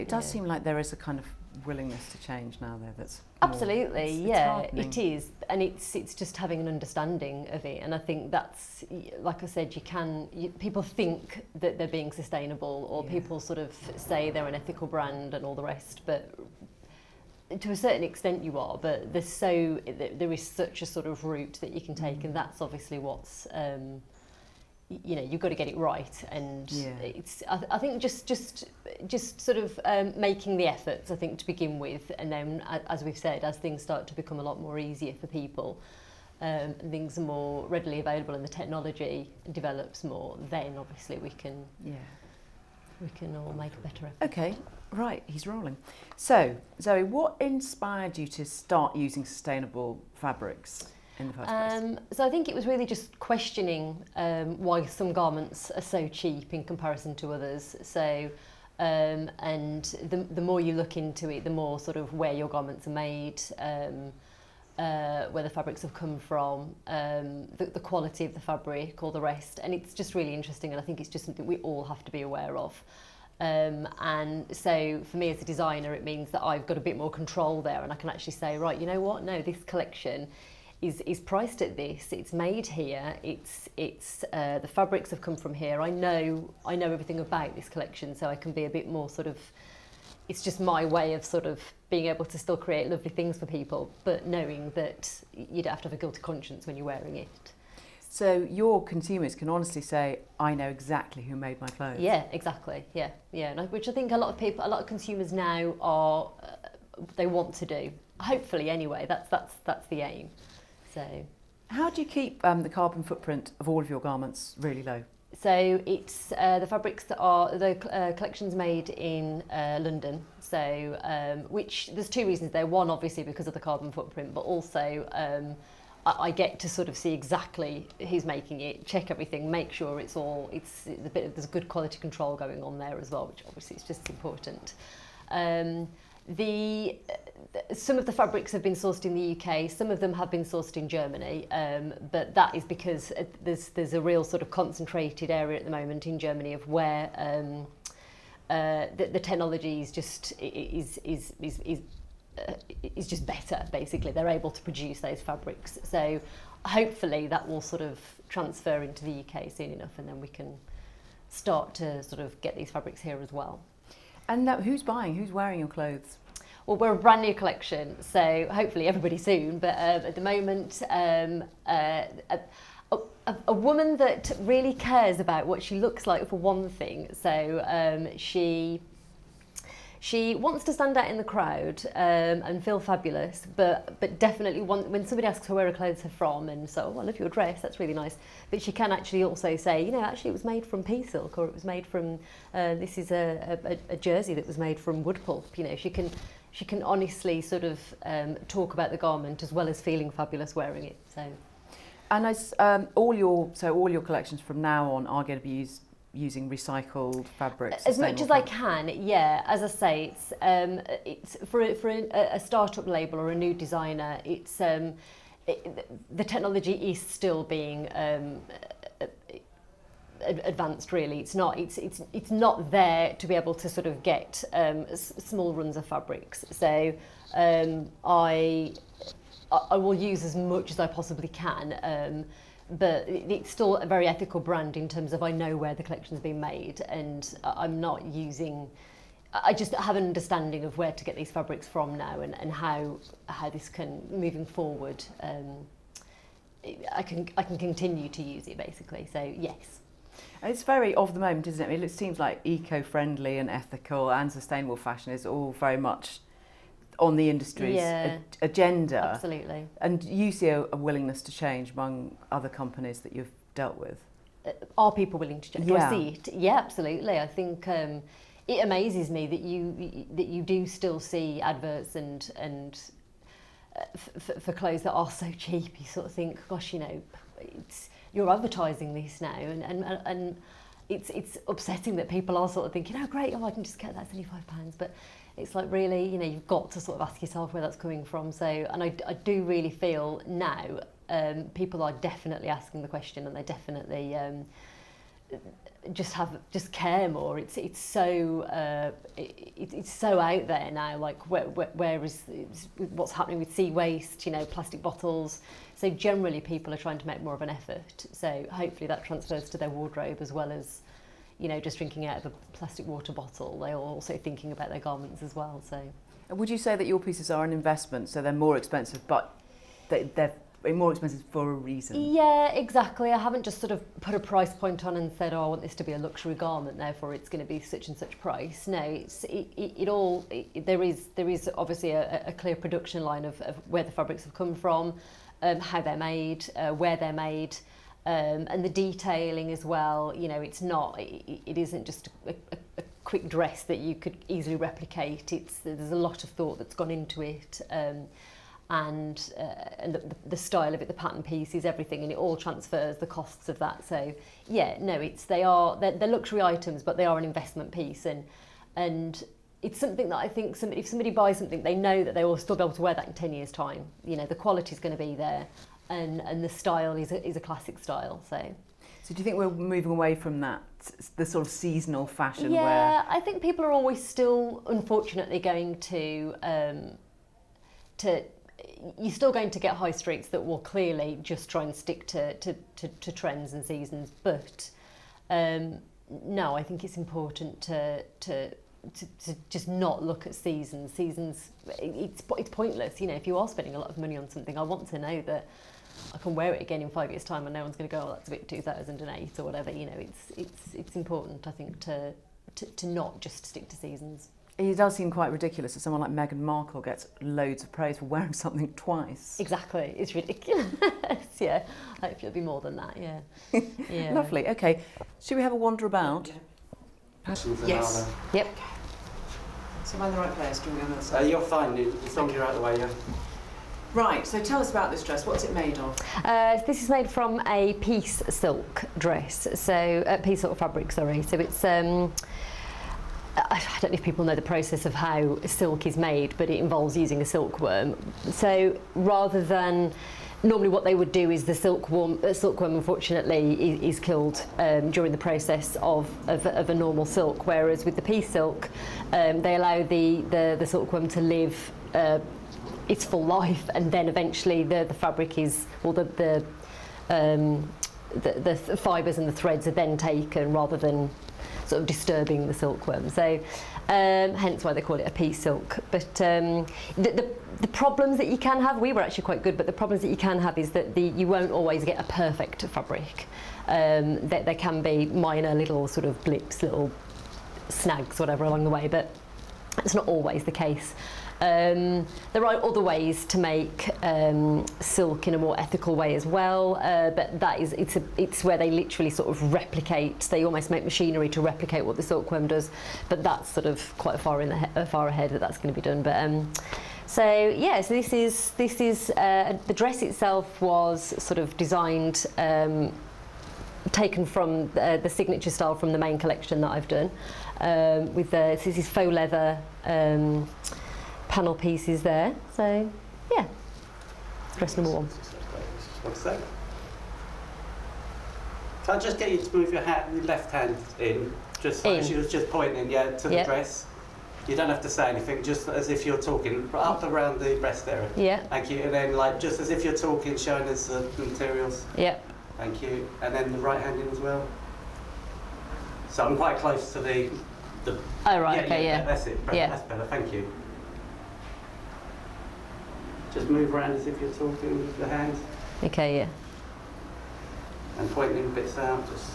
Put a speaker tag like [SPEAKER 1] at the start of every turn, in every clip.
[SPEAKER 1] It does seem like there is a kind of willingness to change now, though. That's
[SPEAKER 2] absolutely,
[SPEAKER 1] it's
[SPEAKER 2] it is, and it's just having an understanding of it. And I think that's, like I said, people think that they're being sustainable, or people sort of say they're an ethical brand and all the rest, but to a certain extent you are. But there is such a sort of route that you can take, and that's obviously what's. You've got to get it right, and it's. I think just sort of making the efforts, I think, to begin with, and then, as we've said, as things start to become a lot more easier for people, and things are more readily available, and the technology develops more, then obviously we can all make a better effort.
[SPEAKER 1] Okay, right, he's rolling. So, Zoe, what inspired you to start using sustainable fabrics in the first place?
[SPEAKER 2] So I think it was really just questioning why some garments are so cheap in comparison to others. So, and the more you look into it, the more sort of where your garments are made, where the fabrics have come from, the quality of the fabric, all the rest. And it's just really interesting, and I think it's just something we all have to be aware of. And so for me as a designer, it means that I've got a bit more control there, and I can actually say, right, you know what, no, this collection is priced at this, it's made here, it's the fabrics have come from here, I know everything about this collection, so I can be a bit more sort of, it's just my way of sort of being able to still create lovely things for people, but knowing that you don't have to have a guilty conscience when you're wearing it.
[SPEAKER 1] So your consumers can honestly say, I know exactly who made my clothes.
[SPEAKER 2] Yeah, exactly, yeah, which I think a lot of consumers now are, they want to do, hopefully anyway, that's the aim. So,
[SPEAKER 1] how do you keep the carbon footprint of all of your garments really low?
[SPEAKER 2] So it's the fabrics that are the collections made in London. So which there's two reasons there. One, obviously because of the carbon footprint, but also I get to sort of see exactly who's making it, check everything, make sure there's good quality control going on there as well, which obviously is just important. Some of the fabrics have been sourced in the UK, some of them have been sourced in Germany, but that is because there's a real sort of concentrated area at the moment in Germany of where the technology is just better, basically. They're able to produce those fabrics. So hopefully that will sort of transfer into the UK soon enough, and then we can start to sort of get these fabrics here as well.
[SPEAKER 1] And who's wearing your clothes?
[SPEAKER 2] Well, we're a brand new collection, so hopefully everybody soon. But at the moment, a woman that really cares about what she looks like, for one thing. So she wants to stand out in the crowd and feel fabulous, but definitely when somebody asks her where her clothes are from, and so, oh, I love your dress, that's really nice. But she can actually also say, actually it was made from pea silk, or it was made from, this is a jersey that was made from wood pulp. She can honestly sort of talk about the garment as well as feeling fabulous wearing it. So,
[SPEAKER 1] and as all your collections from now on are going to be using recycled fabrics.
[SPEAKER 2] As much as I can, yeah. As I say, it's for a startup label or a new designer. It's the technology is still being advanced. Really, it's not there to be able to sort of get small runs of fabrics. So I will use as much as I possibly can. But it's still a very ethical brand in terms of I know where the collection's been made, and I'm not using. I just have an understanding of where to get these fabrics from now, and how this can, moving forward, I can continue to use it basically. So yes.
[SPEAKER 1] It's very of the moment, isn't it? It seems like eco-friendly and ethical and sustainable fashion is all very much on the industry's agenda.
[SPEAKER 2] Absolutely.
[SPEAKER 1] And you see a willingness to change among other companies that you've dealt with?
[SPEAKER 2] Are people willing to change? Do
[SPEAKER 1] Yeah.
[SPEAKER 2] I see it? Yeah, absolutely. I think it amazes me that you do still see adverts and for clothes that are so cheap. You sort of think, gosh, you're advertising this now, and it's upsetting that people are sort of thinking, oh great, I can just get that £75, but it's like, really, you've got to sort of ask yourself where that's coming from. So, and I do really feel now people are definitely asking the question, and they definitely just care more. It's so it's so out there now. Like where is what's happening with sea waste? You know, plastic bottles. So generally, people are trying to make more of an effort. So hopefully that transfers to their wardrobe as well as, you know, just drinking out of a plastic water bottle. They're also thinking about their garments as well. So,
[SPEAKER 1] would you say that your pieces are an investment? So they're more expensive, but they're more expensive for a reason?
[SPEAKER 2] Yeah, exactly. I haven't just sort of put a price point on and said, oh, I want this to be a luxury garment, therefore it's going to be such and such price. No, there is obviously a clear production line of where the fabrics have come from, how they're made, where they're made, and the detailing as well. You know, it isn't just a quick dress that you could easily replicate. There's a lot of thought that's gone into it. And the style of it, the pattern pieces, everything, and it all transfers the costs of that. So yeah, no, they're luxury items, but they are an investment piece, and it's something that I think if somebody buys something, they know that they will still be able to wear that in 10 years' time. You know, the quality is going to be there, and the style is a classic style. So
[SPEAKER 1] do you think we're moving away from that, the sort of seasonal fashion?
[SPEAKER 2] Yeah, I think people are always still, unfortunately, going to you're still going to get high streets that will clearly just try and stick to trends and seasons, but no, I think it's important to just not look at seasons. It's pointless. You know, if you are spending a lot of money on something, I want to know that I can wear it again in 5 years' time, and no one's going to go, oh, that's a bit 2008 or whatever. You know, it's important, I think, to not just stick to seasons.
[SPEAKER 1] It does seem quite ridiculous that someone like Meghan Markle gets loads of praise for wearing something twice.
[SPEAKER 2] Exactly, it's ridiculous. Yeah, hopefully it'll be more than that. Yeah. Yeah.
[SPEAKER 1] Lovely. Okay, should we have a wander about?
[SPEAKER 2] Yes. Yep.
[SPEAKER 1] So am I in the right place? Do we go on that side?
[SPEAKER 3] You're fine, as long as you're out of the way, yeah.
[SPEAKER 1] Right, so tell us about this dress. What's it made of?
[SPEAKER 2] This is made from a piece silk dress, so piece silk fabric, sorry. So it's I don't know if people know the process of how silk is made, but it involves using a silkworm. So rather than normally what they would do is the silkworm unfortunately is killed during the process of a normal silk, whereas with the piece silk they allow the silkworm to live its full life, and then eventually the fabric is, well, the fibres and the threads are then taken rather than sort of disturbing the silkworm. So hence why they call it a piece silk. But the problems that you can have, we were actually quite good, but the problems that you can have is that you won't always get a perfect fabric. There can be minor little sort of blips, little snags, whatever, along the way, but it's not always the case. There are other ways to make silk in a more ethical way as well, but it's where they literally sort of replicate. They almost make machinery to replicate what the silkworm does, but that's sort of quite far ahead that's going to be done. But so yeah, so this is the dress itself was sort of designed, taken from the signature style from the main collection that I've done, with this is faux leather. Panel pieces there, so yeah, dress number one.
[SPEAKER 3] What's that? Can I just get you to move your left hand in, just like she was just pointing, to the dress. You don't have to say anything, just as if you're talking, up around the breast area.
[SPEAKER 2] Yeah.
[SPEAKER 3] Thank you, and then like just as if you're talking, showing us the materials.
[SPEAKER 2] Yep.
[SPEAKER 3] Thank you, and then the right hand in as well. So I'm quite close to the.
[SPEAKER 2] Oh right, okay, yeah.
[SPEAKER 3] That's it. That's better. Thank you. Just move around as if you're talking with the hands.
[SPEAKER 2] Okay, yeah.
[SPEAKER 3] And pointing bits out, just.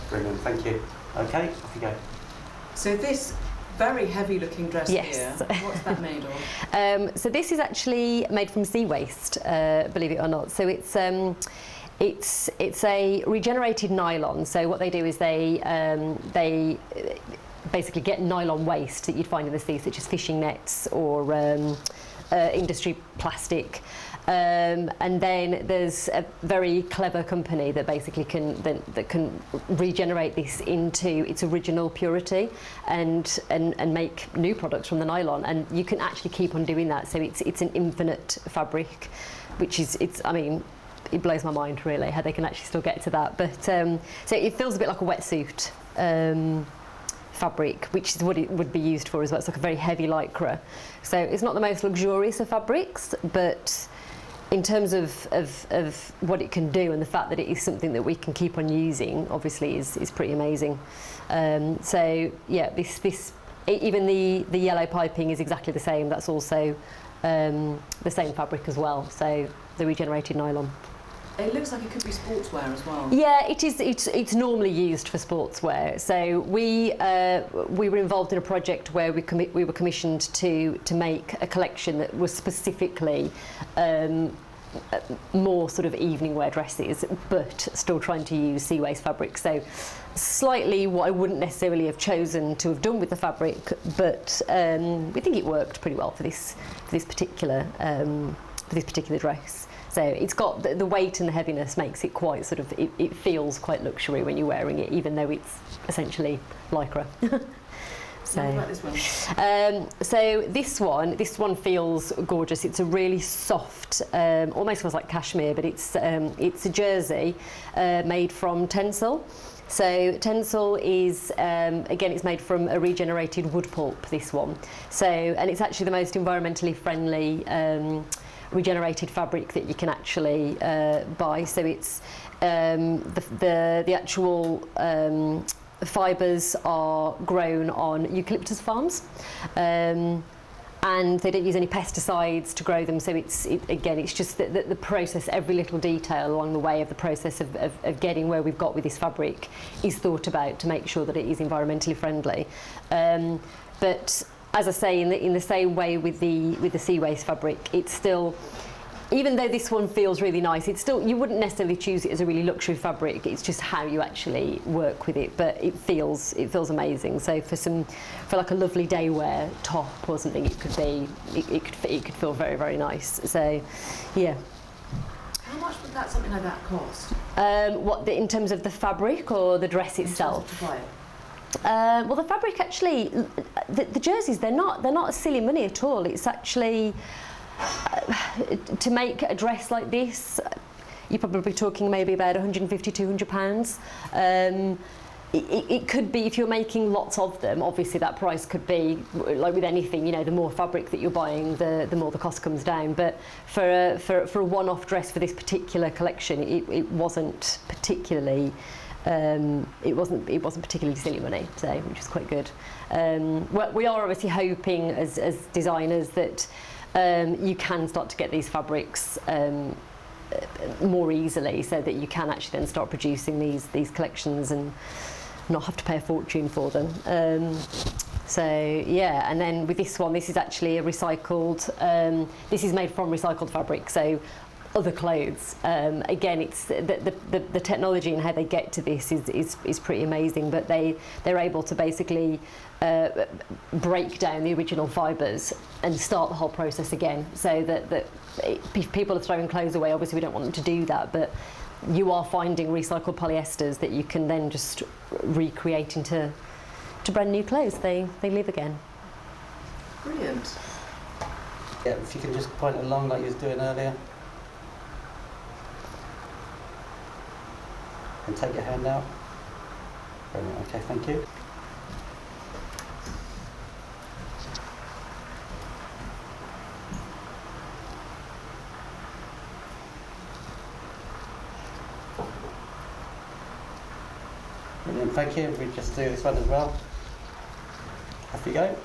[SPEAKER 3] Brilliant, thank you. Okay, off you go.
[SPEAKER 1] So this very heavy looking dress here, what's that made of?
[SPEAKER 2] So this is actually made from sea waste, believe it or not. So it's a regenerated nylon. So what they do is they basically get nylon waste that you'd find in the sea, such as fishing nets or industry plastic, And then there's a very clever company that basically can regenerate this into its original purity and make new products from the nylon. And you can actually keep on doing that. So it's an infinite fabric, which is, I mean, it blows my mind really how they can actually still get to that. But so it feels a bit like a wetsuit fabric, which is what it would be used for as well. It's like a very heavy lycra. So it's not the most luxurious of fabrics, but in terms of what it can do and the fact that it is something that we can keep on using, obviously is pretty amazing. So yeah, this even the yellow piping is exactly the same. That's also the same fabric as well. So the regenerated nylon.
[SPEAKER 1] It looks like it could be sportswear as well.
[SPEAKER 2] Yeah, it is. It's normally used for sportswear. So we were involved in a project where we were commissioned to make a collection that was specifically more sort of evening wear dresses, but still trying to use sea waste fabric. So slightly what I wouldn't necessarily have chosen to have done with the fabric, but we think it worked pretty well for this particular dress. So it's got the weight and the heaviness makes it quite sort of, it feels quite luxury when you're wearing it, even though it's essentially lycra.
[SPEAKER 1] So, what about this one?
[SPEAKER 2] So this one feels gorgeous. It's a really soft, almost feels like cashmere, but it's a jersey made from tencel. So tencel is, again, it's made from a regenerated wood pulp, this one. So, and it's actually the most environmentally friendly regenerated fabric that you can actually buy. So it's the actual fibres are grown on eucalyptus farms, and they don't use any pesticides to grow them. So again, it's just the process, every little detail along the way of the process of getting where we've got with this fabric is thought about to make sure that it is environmentally friendly. But as I say, in the same way with the sea waste fabric, it's still, even though this one feels really nice, it's still, you wouldn't necessarily choose it as a really luxury fabric. It's just how you actually work with it, but it feels amazing. So for like a lovely day wear top or something, it could feel very, very nice. So yeah.
[SPEAKER 1] How much would something like that cost?
[SPEAKER 2] In terms of the fabric or the dress itself? Well, the fabric actually, the jerseys, they're not a silly money at all. It's actually, to make a dress like this, you're probably talking maybe about £150–200. It could be, if you're making lots of them, obviously that price could be, like with anything, you know, the more fabric that you're buying, the more the cost comes down. But for a one-off dress for this particular collection, it wasn't particularly. It wasn't particularly silly money, so which was quite good. We are obviously hoping as designers that you can start to get these fabrics more easily, so that you can actually then start producing these collections and not have to pay a fortune for them. So yeah, and then with this one, this is actually a recycled. This is made from recycled fabric, so. Other clothes. Again, it's the technology and how they get to this is pretty amazing. But they're able to basically break down the original fibres and start the whole process again. So that if people are throwing clothes away, obviously we don't want them to do that. But you are finding recycled polyesters that you can then just recreate into brand new clothes. They live again.
[SPEAKER 1] Brilliant.
[SPEAKER 3] Yeah, if you can just point along like you was doing earlier. And take your hand out. Brilliant. Okay, thank you. Brilliant, thank you. We just do this one as well. Off you go.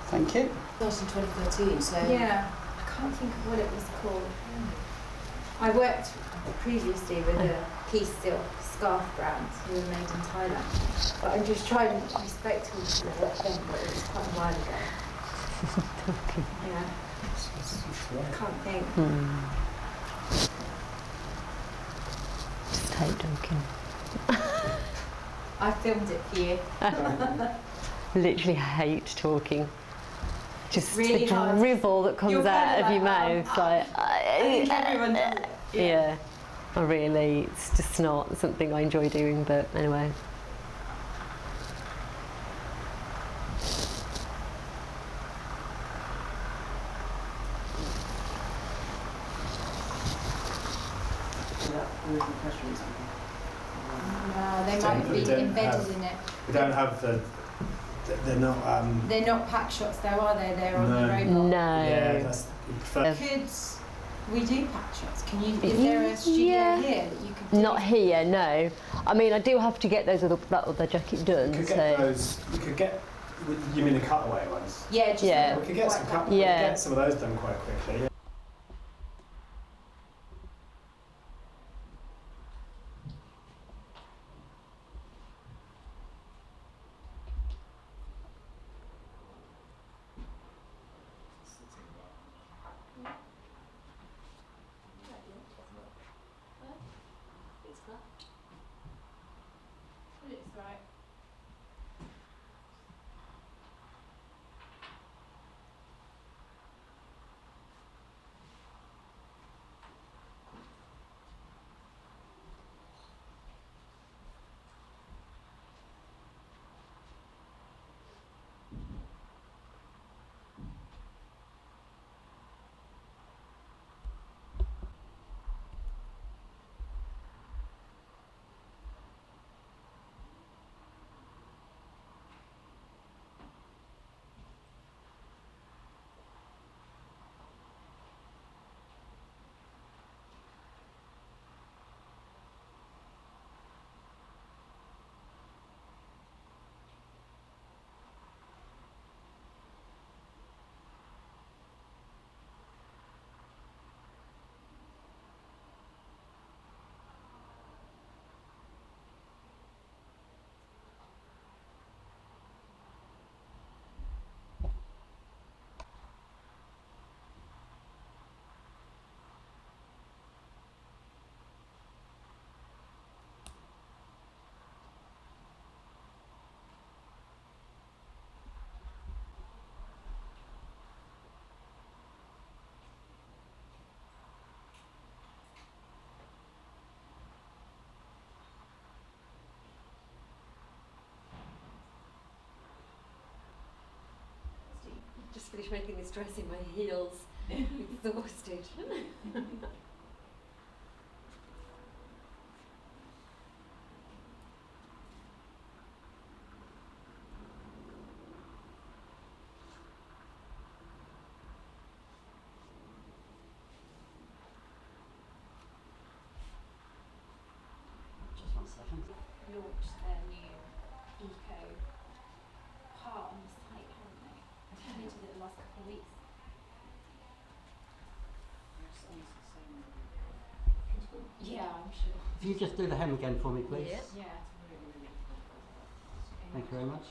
[SPEAKER 3] Thank you.
[SPEAKER 1] That was in 2013, so...
[SPEAKER 4] Yeah, I can't think of what it was called. I worked previously with a piece silk scarf brands who were made in Thailand. But I'm just trying to be respectful to what them, but it was quite a while ago. Yeah. I can't think.
[SPEAKER 2] hate talking.
[SPEAKER 4] I filmed it for you.
[SPEAKER 2] Literally hate talking. Just
[SPEAKER 4] really
[SPEAKER 2] the
[SPEAKER 4] hard.
[SPEAKER 2] drivel that comes out of your mouth.
[SPEAKER 4] I think everyone does it.
[SPEAKER 2] Yeah. It's just not something I enjoy doing, but anyway.
[SPEAKER 4] No, they might be embedded in it.
[SPEAKER 5] We don't have the. They're not.
[SPEAKER 4] They're not pack shots, though, are they? They're on the robot.
[SPEAKER 2] No.
[SPEAKER 5] Yeah, that's.
[SPEAKER 4] Could we do pack shots? Can you? Is there a studio here that you could do?
[SPEAKER 2] Not here, no. I mean, I do have to get that other jacket done.
[SPEAKER 5] We could get those. We could get. You mean the cutaway ones?
[SPEAKER 4] Yeah, just
[SPEAKER 2] Yeah.
[SPEAKER 5] We could get some. We could get some of those done quite quickly.
[SPEAKER 4] It's right.
[SPEAKER 2] Just finished making this dress in my heels. Exhausted.
[SPEAKER 6] Just 1 second.
[SPEAKER 4] Launched their new eco part on the site, haven't they? I've been to it the last couple of weeks. Yeah, I'm sure.
[SPEAKER 6] If you just do the hem again for me, please.
[SPEAKER 2] Yeah.
[SPEAKER 4] Yeah.
[SPEAKER 6] Thank you very much.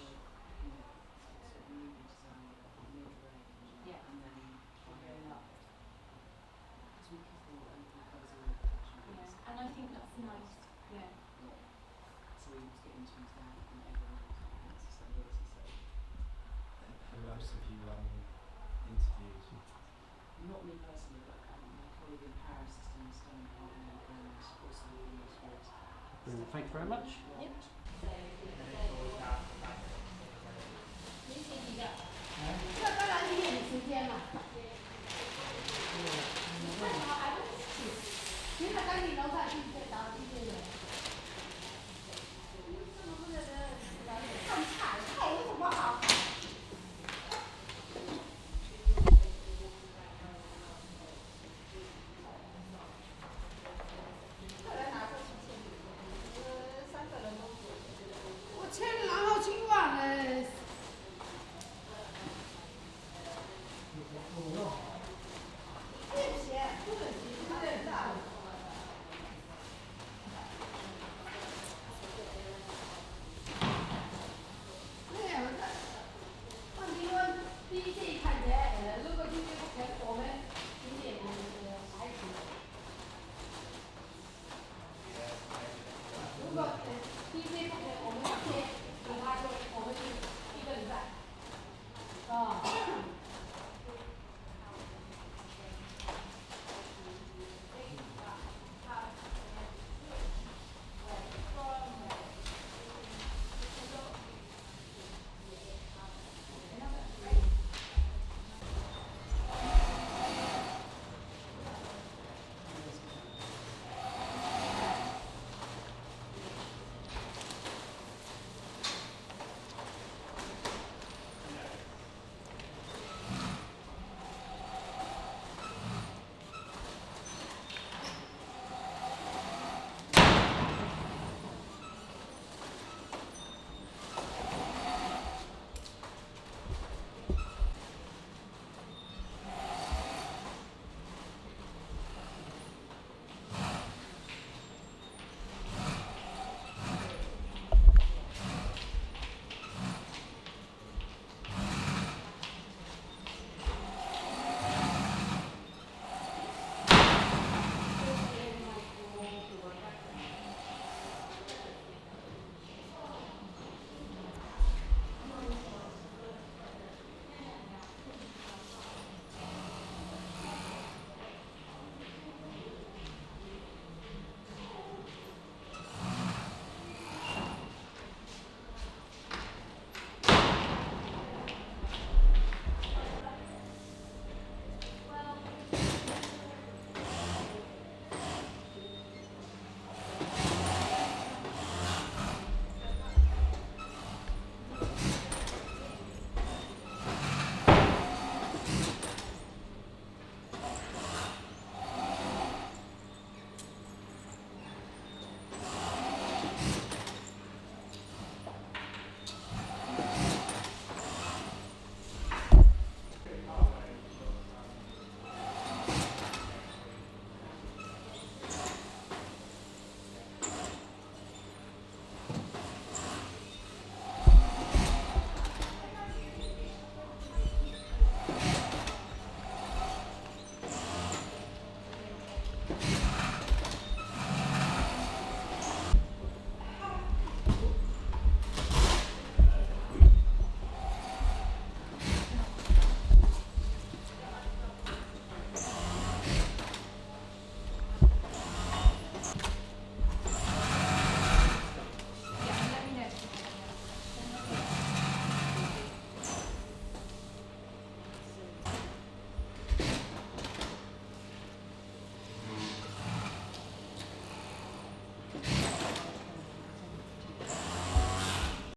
[SPEAKER 4] Yeah. Yeah. And I think that's nice. Yeah.
[SPEAKER 5] Who else have you interviewed?
[SPEAKER 7] Not me personally, but my colleague in Paris has done and also
[SPEAKER 6] Brilliant. Thank you very much.
[SPEAKER 2] Yep.
[SPEAKER 8] got this.